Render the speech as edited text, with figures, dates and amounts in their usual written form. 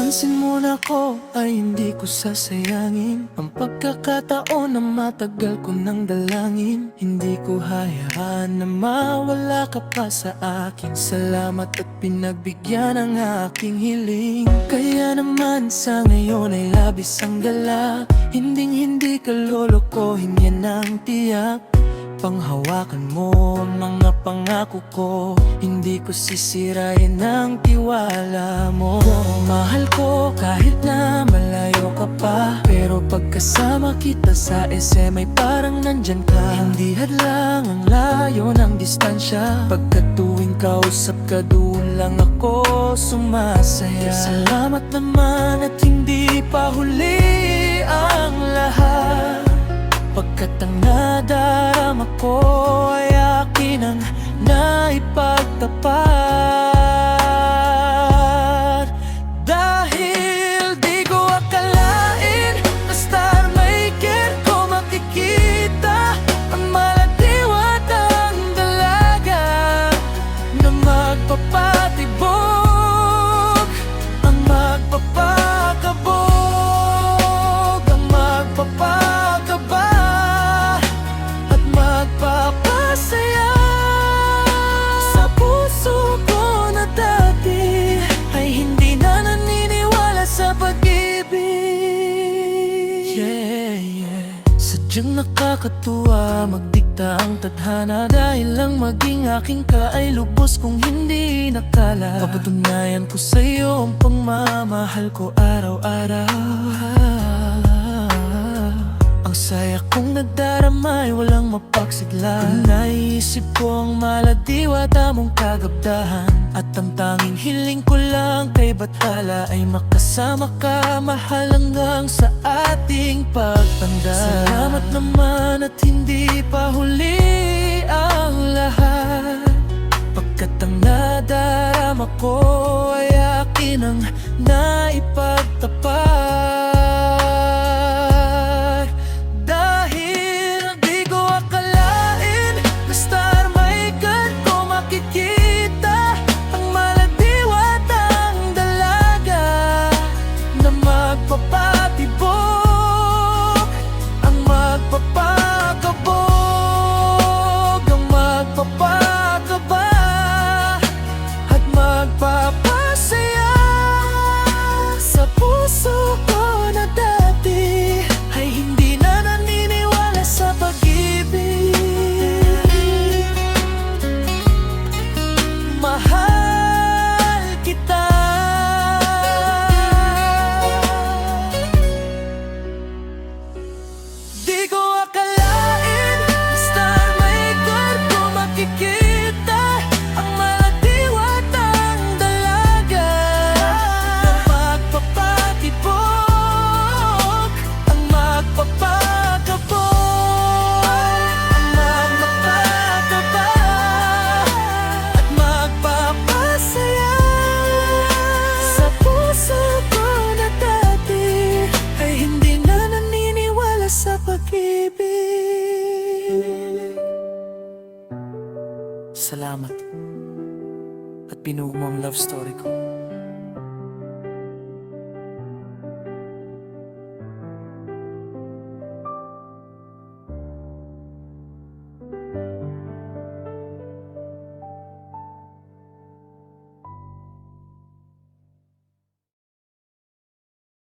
Papansin mo na ko ay hindi ko sasayangin ang pagkakataon na matagal ko nang dalangin. Hindi ko hayaan na mawala ka pa sa akin. Salamat at pinagbigyan ang aking hiling. Kaya naman sa ngayon ay labis ang galak. Hindi ka lolokohin, yan ang tiyak. Panghawakan mo ang mga pangako ko. Hindi ko sisirain ang tiwala mo. Mahal ko kahit na malayo ka pa, pero pagkasama kita sa SM ay parang nandyan ka. Hindi hadlang ang layo ng distansya. Pagkat tuwing kausap ka, doon lang ako sumasaya. Salamat naman at hindi pa huli ang lahat. Pagkat ang nadarama ko ay akin ang naipagtapat. Dahil di ko akalain na star maker ko makikita ang maladiwat ang dalaga na magpapatibok, ang magpapakabog, ang magpapakaba at magpapasaya. Sa puso ko na dati ay hindi na naniniwala sa pag-ibig. Sadyang nakakatuwa magdikta ang tadhana, dahil lang maging aking ka ay lubos kong hindi nakala. Papatunayan ko sa'yo ang pagmamahal ko araw-araw. Ang saya kong nagdarama ay walang mapagsigla. Kung naisip ko ang maladiwa tamong kagabdahan, at ang tanging hiling ko lang kay Bathala ay makasama ka, mahal hanggang sa ating pagtanda. Salamat naman at hindi pa huli ang lahat. Pagkat ang nadarama ko ay akin ang naipagtapat. Magpapatibok, ang magpapakabog, ang magpapakaba at magpapasaya. Sa puso ko na dati ay hindi na naniniwala sa pag-ibig. Mahal kita. Salamat at binuo mo ang love story ko.